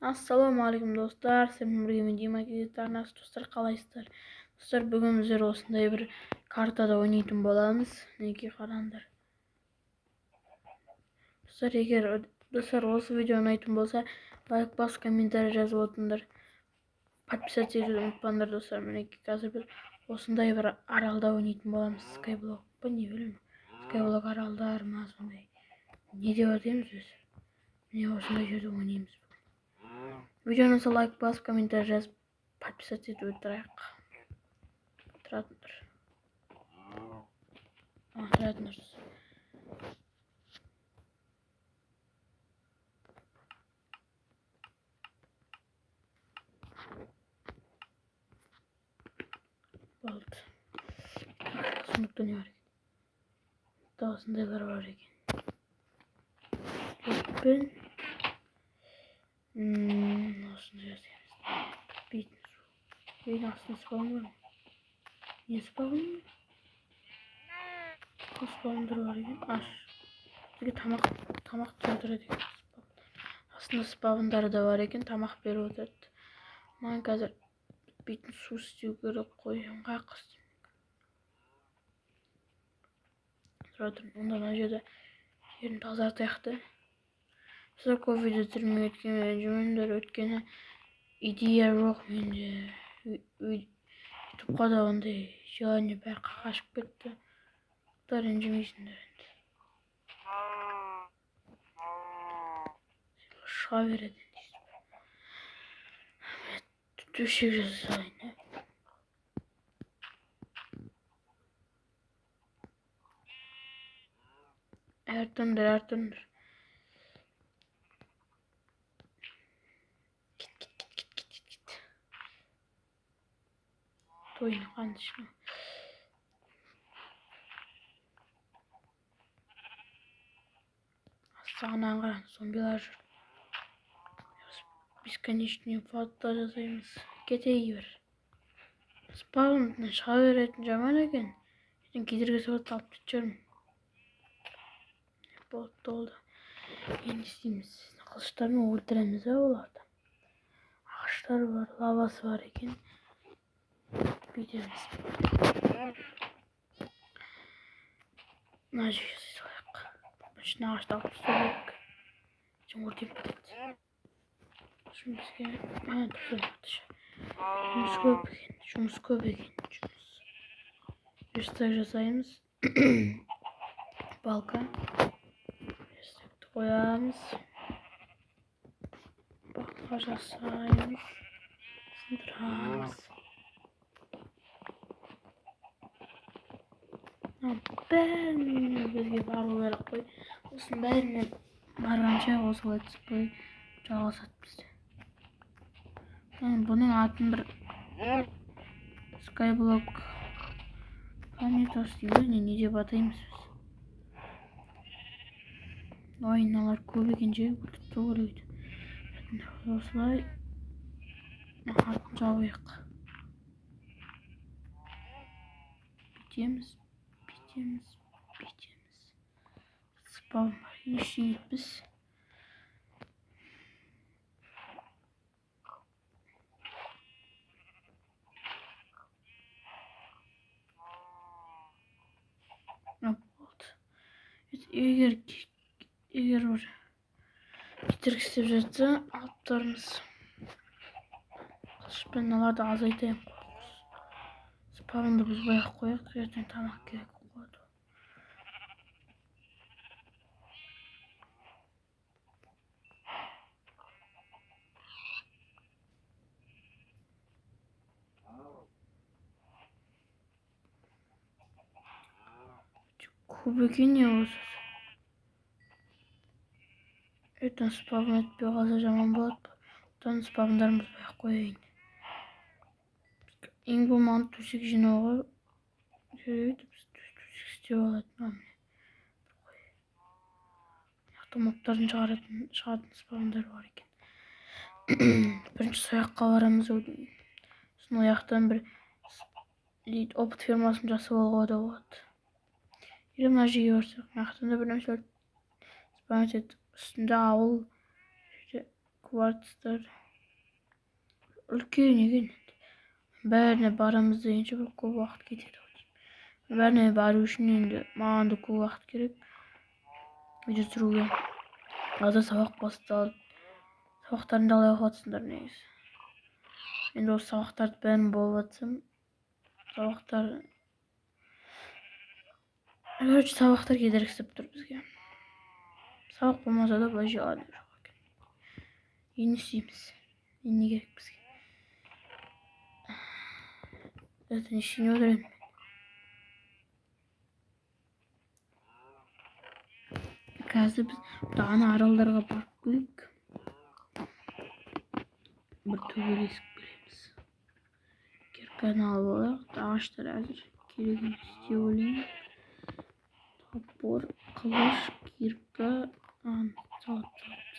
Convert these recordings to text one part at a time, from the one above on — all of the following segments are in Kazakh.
Ассалаумағалейкум достар, сіздермен бірге мен Дима Кезетарнас. Достар, қалайсыздар? Достар, бүгін біздер осындай бір картада ойнайтын боламыз. Неге қараңдар. Достар, егер осы видео ұнайтын болса, лайк бас, комментарий жазып отырыңдар. Подписаться етуді ұмытпаңдар достар. Мінекей қазір біз осындай бір аралда ойнайтын боламыз. Skyblock па не білемін. Skyblock аралдар ма сондай. Не деп атаймыз біз? Міне осындай жерде ойнаймыз. Видеоны лайк басып, комментарий жазып, подписаться етіп отырайық. Тұратыңдар. Болды. Сыныпта не бар екен? Осындайлар бар екен. Өтпен. Осындай жасаймыз. Бейтін су. Бейтін астын спаун бар ма? Не спаун? Спаундар бар екен. Аш. Бізге тамақ тұрады екен. Астында спаундары да бар екен. Тамақ беріп отырады. Маған қазір бейтін су істеу керек қой. Қақ істеймін. Тұратырмын. Онда мына жерде жерін тазартайық. Сіздер көп видео түсірмей жүрмеңдер, өйткені идея жоқ менде. ютубқа да ондай желание бәрі қашып кетті. Ренжімейсіңдер енді. Шыға береді дейсіз. Төсек жасайын. Әртүндір. Кет. Тойны қандышына. Астағынан қаран, зомбилар жүр. Бесконечный фото жасаймыз. Кетейі бір. Спаундан шыға беретін жаман екен. Ертең кедергі сағат алып кетіп болды. Енді істейміз. Қылыштармен өлтіреміз оларды. Ағаштар бар, лавасы бар екен. Бүйтеміз. Мына жерге жасай салайық. Ішіне ағашты алып тастау керек. Өртеп кетеді. Бізге жұмыс көп екен. Верстак жасаймыз. Балка. Верстакты қоямыз. Балка жасаймыз. Сындырамыз. Бәріне бізге бару керек қой. Осының бәріне барғанша осылай түспей жалғасады бізде. Бұның атын бір Skyblock планетасы дейміз, не деп атаймыз біз. Ойыналар көп екен жер көрсету керек. Осылай атын жабайық. Бүйтеміз. Спаун бар. Ештеңе етпіз. Егер бір кедергі істеп жатса, алып тұрмыз. Қылышпен аларды азайтайық. Спаунды бұзбай ақ қояйық, ертең тамақ керек болады. Көп екен не осы. Ертең спаун етпей қалса жаман болады. Одан спаундарын бұзбай ақ қояйын. Ең болмаған төсек жинауға жүреді. Біз төсек істеп алатын. Автоматтарын шығатын спаундар бар екен. Бірінші сояққа барамыз. Сосын ояқтан бір опыт фермасын жасап алуға да болады. Или мына жерге барсақ, мына жақтан да бір нәрселер спаун етеді. Үстінде ауыл, Kvartslar. Үлкен екен. Бәріне барамыз дегенше бір көп уақыт кетеді. Бәріне бару үшін енді маған да көп уақыт керек. Видео түсіруге. Азыр сабақ басталды. Сабақтарымды алай оқып жатсыңдар негізі. Енді осы сабақтарды бәрін болып жатсам. Сабақтар кедергісіп тұр бізге. Сабақ болмаса да былай жиғаны жоқ екен. Енді не істейміз? Енді не керек бізге? Это ештеңе отырайын. Қазір біз ана аралдарға барып келейік. Бір төбелесіп келеміз. Кирканы алып алайық. Ағаштар әзір керек емес деп ойлаймын. Топор, қылыш, кирка,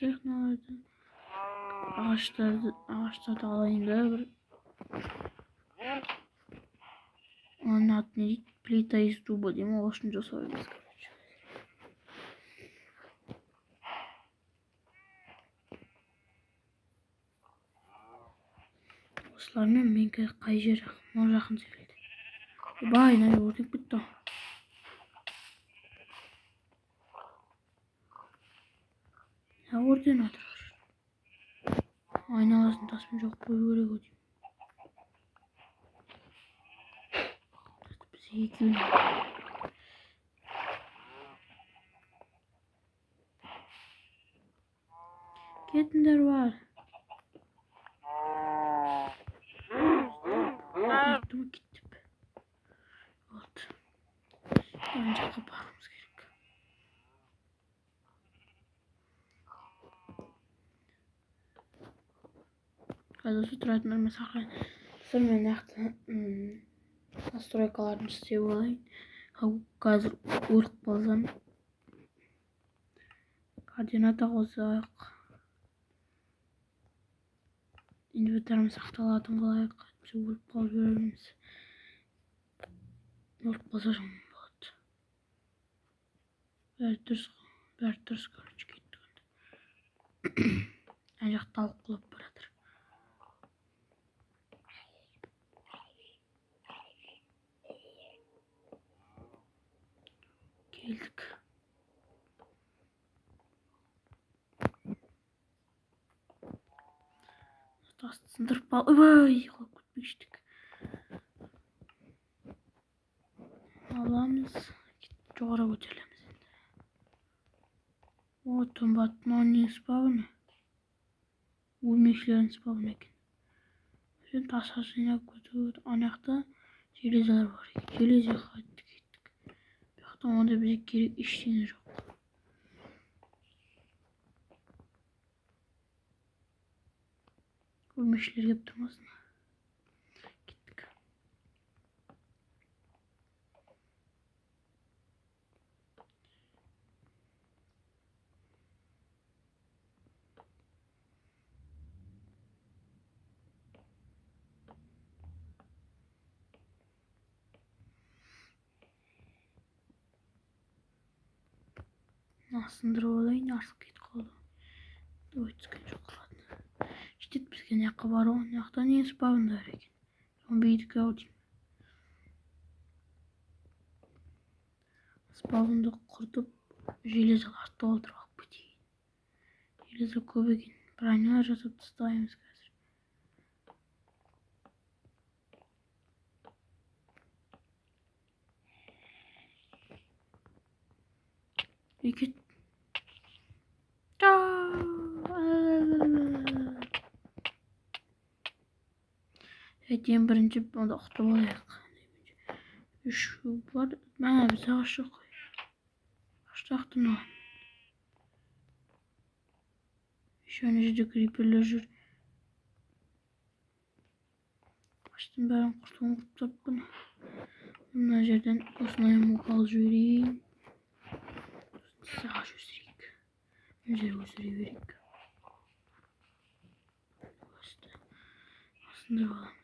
технология. Ағаштарды алайын да бір. Оның аты не дейді? Плита из дуба деймін. Осыны жасаймыз. Осылармен менікі қай жер жақын? Жақын секілді. Бай, мына өртеп кетті. Өртен жатыр. Айналасын таспен жоқ қою керек ау деймін. Біз екеуін. Кетіңдер бар. Кеттіп. Вот. Ана жаққа баруымыз керек. Қазір осы тұратын бөлме сақырайын. Сонымен нақты настройкаларын істеп алайын. Қазір өріп қалсам. Координата қосайық. Инвентарым сақталатын қалайық. Біз өріп қалып жүрміз. Өріп қалса жаман болады. Бәрі дұрыс короче кетті. Ана жақта талқылап баратыр. Келдік. Тасты сындырып ал. Ой, қалып кетпештік. Аламыз. Жоғары көтерілеміз енді. О, тұнбаттың оның не спауны? Өлмекшілерін спауны екен. Сен тасқа жинап көтіп ана жақта железалар бар екен. Железе қайтты кеттік. Бұл жақта онда бізге керек ештеңе жоқ. Өлмекшілер кеп тұрмасын. Кеттік. Сындырып алайын, арсып кетіп қалды. Ой, түскен жоқ қалатын. Жетеді бізге не жаққа бару, не жақта не спаундар екен. Зомбидікі ау деймін. Спаунды құртып, железаларды толтырып алып кетейін. Железа көп екен. Бронялар жасап тастаймыз қазір. Екет. Ең бірінші онда ұқтып алайық. Үш бар. Мәне біз ағаш жоқ қой. Ағаштақтың оған. Еще ана жерде криперлер жүр. Ағаштың бәрін құртаппын. Мына жерден осындай мұқ алып жіберейін. Ағаш өсірейік. Мына жер өсіре берейік. Осындай боламыз.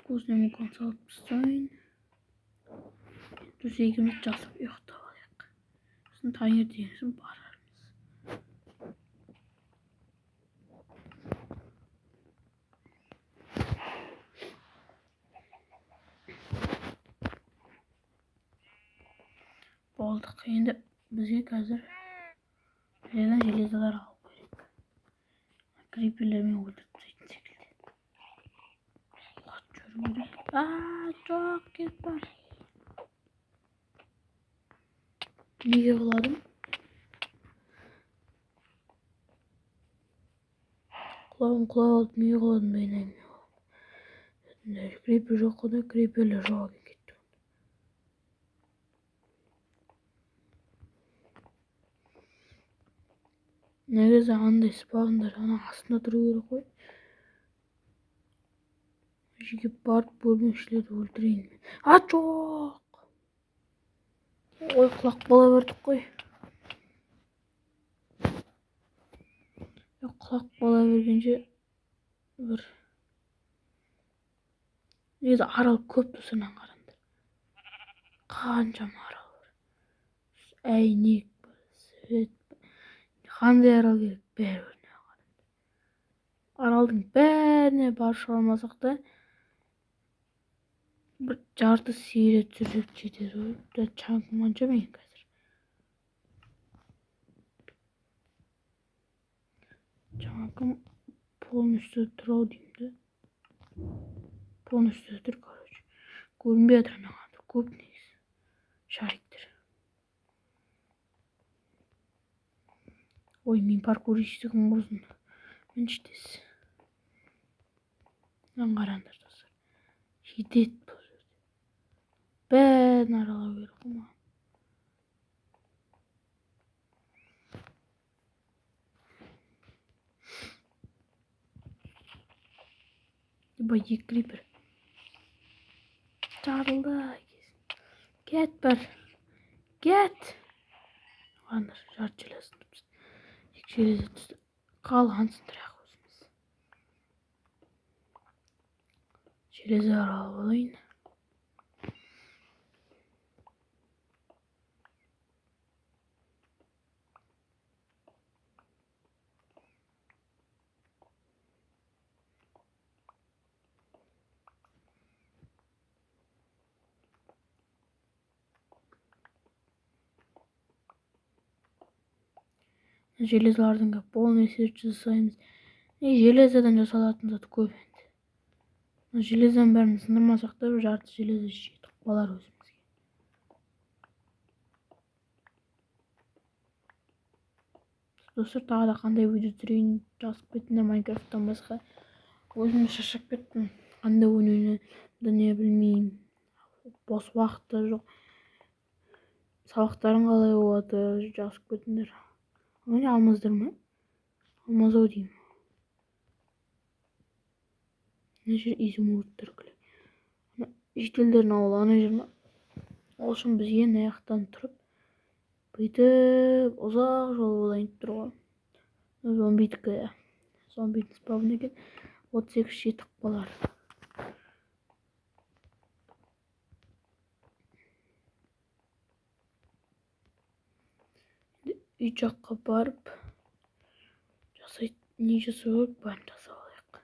көзіне мүмкін салып тастайын. Төсегіміз жасап ұйықтап алайық. Сосын таңертеңгісін барармыз. Болдық. Енді бізге қазір железалар алып керек. Криперлермен өлтіріп тастайтын секілді. Қат жүру керек. Жоқ, кетпе. Неге құладым? Құлап алып неге құладым байнайым. Крипер жоқ қой, криперлер жоқ екен кетті. Негізі андай спавндар ана астында тұру керек қой. Жерге барып бөлмешілерді өлтірейін. Жоқ! Ой, құлап қала бердік қой. Құлап қала бергенше бір негізі арал көп тұсынан қараңдар. Қаншама арал бар. Әйнек бар, свет бар. Қандай арал керек бәріне қараңдар. Аралдың бәріне барып шыға алмасақ та бір жарты сире түсірсек жетеді ғой. Чанкым қанша мен қазір? Чанкым полностью тұр деймді. Полностью тұр, короче. Көрінбей жатыр маған көп негізі. Шариктер. Ой, мен паркуристігім құрсын. Мен іштес. Мен қараңдар достар. Жетет бұл жерде. Бәрін аралау керек қой маған. Ебай, крипер. Жарылды. Кет бір. Кет. Қараңдар, жарты железін тұпсыз. Екі железі түсті. Қалғансын тұрақ өзіміз. Железі аралап алайын. Железалардың полный сет жасаймыз. Железадан жасалатын зат көп енді. Железаның бәрін сындырмасақ та жарты железа жетіп қалар өзімізге. Достар, тағы да қандай видео түсірейін жазып кетіңдер. Майнкрафттан басқа өзім шаршап кеттім. Қандай ойнауды не білмеймін. Бос уақыт та жоқ. Сабақтарың қалай болады жазып кетіңдер. Міне алмаздар ма? Алмаз-ау деймін. Ана жер изумруттар күлі. Жителдердің ауылы ана жер ма? Ол үшін біз ең аяқтан тұрып, бүйтіп ұзақ жол болайын тұр ғой. Зомбидікі, зомбидің спавны екен. 38 жетіп қалар. Үй жаққа барып жасайды. Не жасау керек? Бәрін жасап алайық.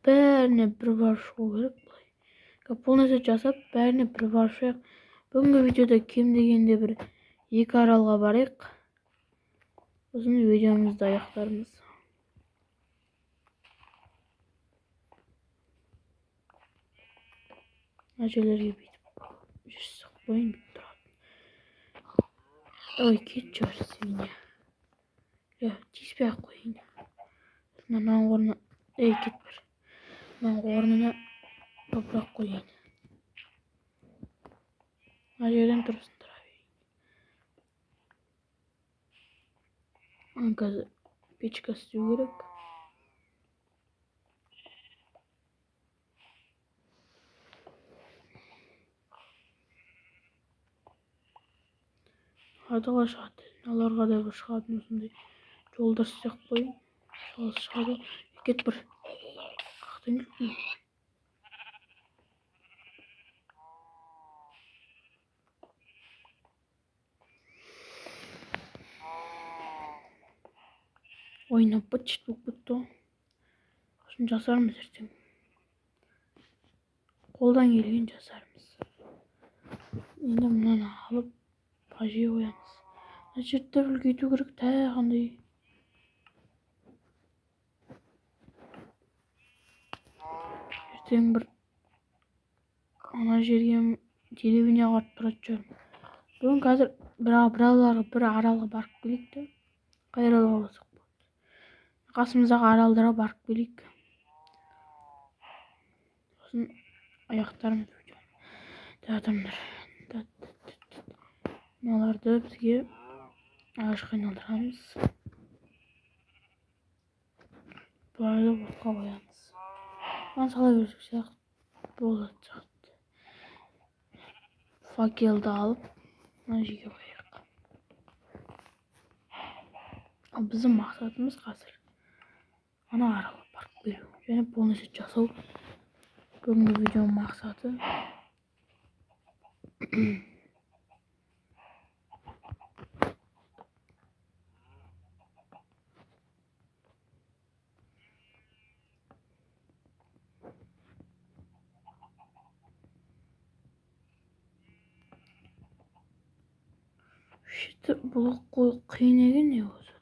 Бәріне бір бар шығу керек былай. Полностью жасап, бәріне бір бар шығайық. Бүгінгі видеода кем дегенде бір 2 аралға барайық. Сосын видеомызды аяқтармыз. Әжелерге бүйтіп жүрсек қойын бүйтіп тұрады. Ой, кетші бір свинья. Тиіспей-ақ қойын. Мынаның орнына... кет бір. Мынаның орнына топырақ қойын. Ана жерден тұрсын тұра берейін. Қазір печка істеу керек. Адыға шығады. Аларға да бір шығатын осындай жолдар сияқты қойын. Сол шығады. Кет бір. Қақтан келдің? Ойнап быт болып кетті. Сосын жасармыз ертең. Қолдан келген жасармыз. Енді мынаны алып бажи қоямыз. Мына жерді үлкейту керек та қандай. Ертең бір ана жерге деревняға тұрады жүрмін. Бүгін қазір бір аралға барып келейік те. Қай аралға болсақ болады. Қасымыздағы аралдарға барып келейік. Сосын аяқтарымыз жатырмындар. Мыналарды бізге ағашқа айналдырамыз. Бұларды отқа қоямыз. Мынаны сала берсек сияқты болады сияқты. Факелді алып мына жерге қояйық. Ал біздің мақсатымыз қазір ана аралға барып келу және полностью жасау. Бүгінгі видеоның мақсаты бұл қиын екен не осы.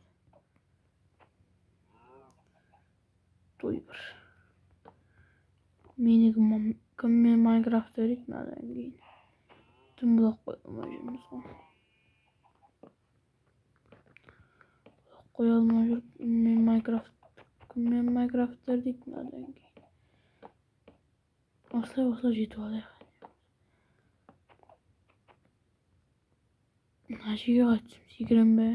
Той бір. Мені кіммен Майнкрафт өрейді надан кейін. Тым бұлақ қойылмай жүрміз ғой. Бұлақ қойылмай жүріп кіммен Майнкрафт өрейді надан кейін. Осылай жетіп алайық. Мына жерге қайтсам секірем бе?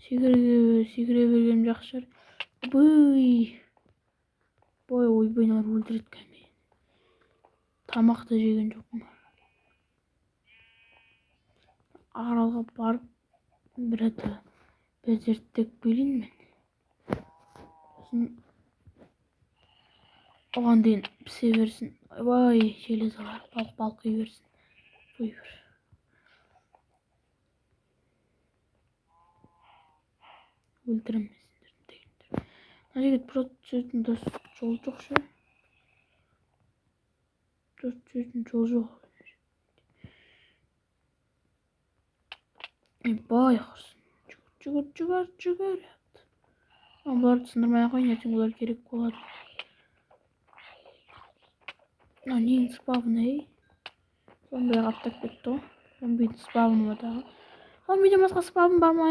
Секіре бергенім жақсы шығар. Ойбайлар өлтіреді кәме. Тамақты жеген жоқпын. Аралға барып бір зерттеп келейін мен. Сосын оған дейін пісе берсін. Желез алар. Балқи берсін. Бір. Өлтіремесіндер дегендер. Мына жерге просто түсетін жол жоқ ше. Түсетін жол жоқ. Жүгір. Бұларды сындырмай қойын, ертең олар керек болады. Ненің спавны, зомбиға аттап кетті ғой. Зомбидің спавны бар дағы. Зомбиден басқа спавн бар ма,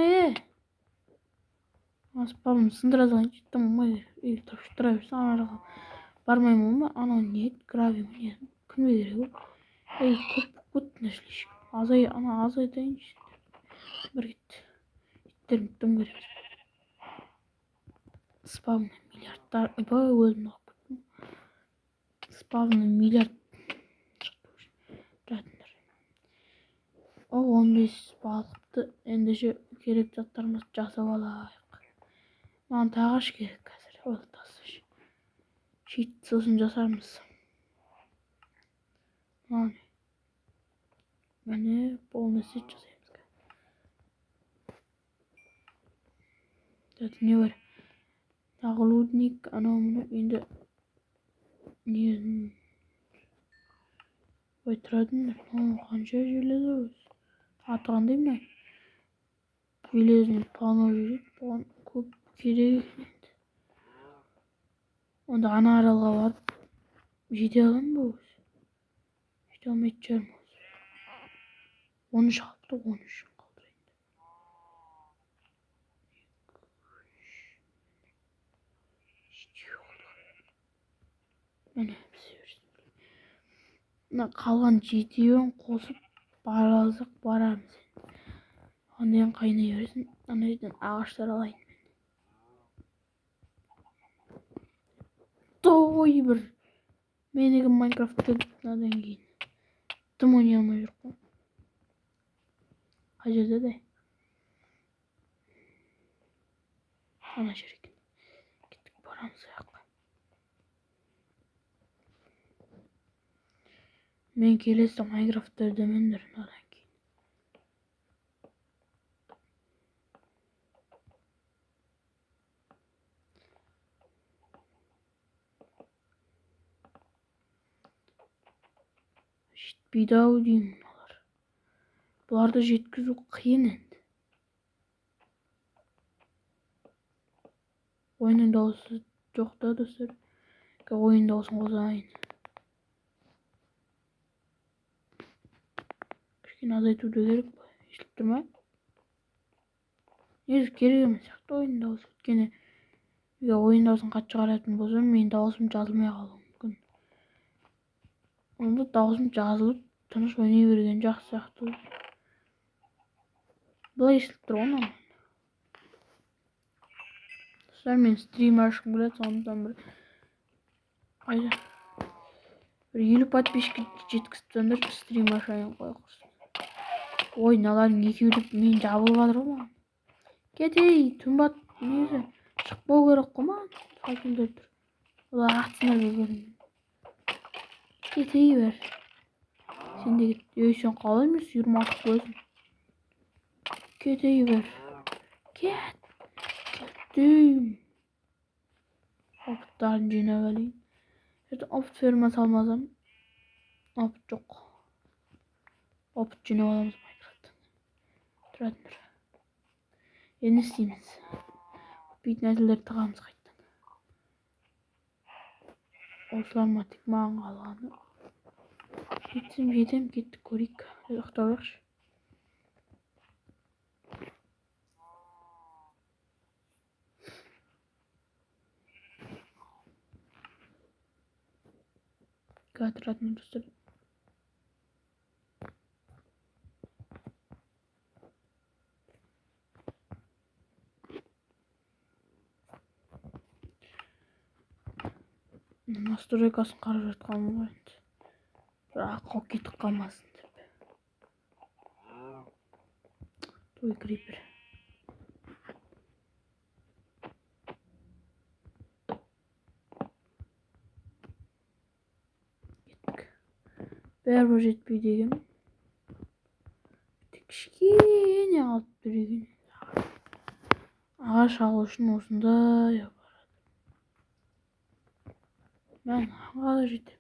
Спавн сындыра салайын жеттім ғой. Тұра берсін араға. Бармаймын ма? Анау не еді? Грави ма не? Кімге керек ол? Көп нәрселешік. Азайтайын жеттім. Бір кет. Иттерім тым кереміз. Спавны миллиардтар. Өлдім оқып. Спавны миллиард. Жатындар. 15 балықты ендеше керек заттарымыз жасап алайық. Маған тағаш керек қазір. Ол тасыш. Шит сосын жасармыз. Міне полностью жасаймыз. Не бар? Нағылудник, анау енді не тұрадыңдар. Қанша железі өз. Атығандай ма? Железін панау жүреді. Бұған көп керек енді. Онда ана аралға барып жете алам ба өз? Жете алмайды жарым өз. 13 қалыпты, 13 қалдырайын. Міне мына қалған жетеуін қосып барамыз. Ондайын қайнай берсін. Анайдан ағаштар алайын. Той бір. Менігі Майнкрафтты надан кейін. Тым ойнай алмай жүр ғой. Қай жерде де? Ана жер екен. Кеттік, барамыз аяққа. Мен келесі Майнкрафтта өдемендір одан кейін. Жетпейді ау деймін олар. Бұларды жеткізу қиын енді. Ойынның дауысы жоқ та достар. Ойын дауысын қосайын. Кішкене азайтуды керек па? Естіліп тұр ма? Негізі керек емес сияқты ойын дауысы. Өйткені егер ойын дауысын қатты шығаратын болсам, менің дауысым жазылмай қалуы мүмкін. Онда дауысым жазылып, тыныш ойнай берген жақсы сияқты. Былай естіліп тұр ғой. Достар, мен стрим ашқым келеді, сондықтан бір 50 подписчик жеткізіп стрим ашайын қоя құрсын. Ой, мыналардың екеулеп мен жабылып жатыр ғой маған. Кетей, түнбат несі шықпау керек қой маған. Факелдер тұр. Олар атсынар бергенім. Кетей бер. Сен де кет. Сен қалай емес 20 атып қойсың. Кетей бер. Кет. Кеттім. Опыттарын жинап әлейін. Опыт ферма салмасам. Опыт жоқ. Опыт жинап аламыз Майнкрафттан. Тұратындар. Енді істейміз. Бит нәсілдерді тығамыз қайттан. Осылар ма тек маған қалғаны. Жетем, кеттік көрейік. Ұйықтап алайықшы. Тұратындар достар. Настройкасын қарап жатқанмын ғой енді. Бірақ қауіп кетіп қалмасын деп. Той крипер. Кеттік. Бәрібір жетпейді екен. Кішкене қалып тұр екен. Ағаш алу үшін осындай апарады. Мен қалай жетем?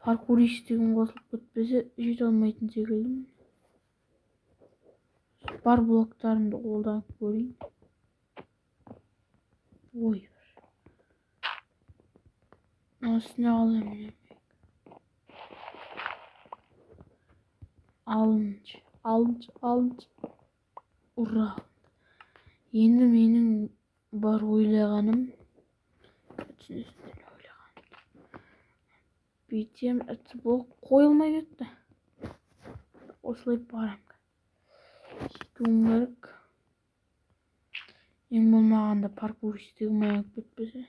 Паркуристігім қосылып кетпесе жете алмайтын секілдімін. Бар блоктарымды қолданып көрейін. Ой бір. Осыны қалай алыншы. Ура. Енді менің бар ойлағаным. Бүйтем, бұл қойылмай кетті. Осылай барам. Жетуім керек. Ең болмағанда паркуристігім аяқ кетпесе.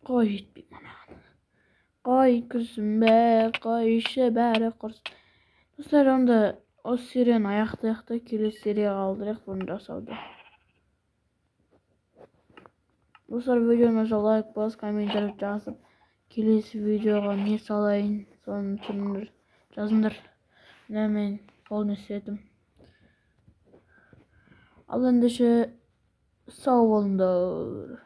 Қой жетпей маған. Қой күрсін бә, қой іші бәрі құрсын. Достар, онда осы серияны аяқтайық, келесі серияға қалдырайық бұны жасауды. Достар, видеоны лайк басып, комментарий жазып, келесі видеоға не салайын, соны жазыңдар. Мен қолын істедім. Ал ендеше сау болыңдар.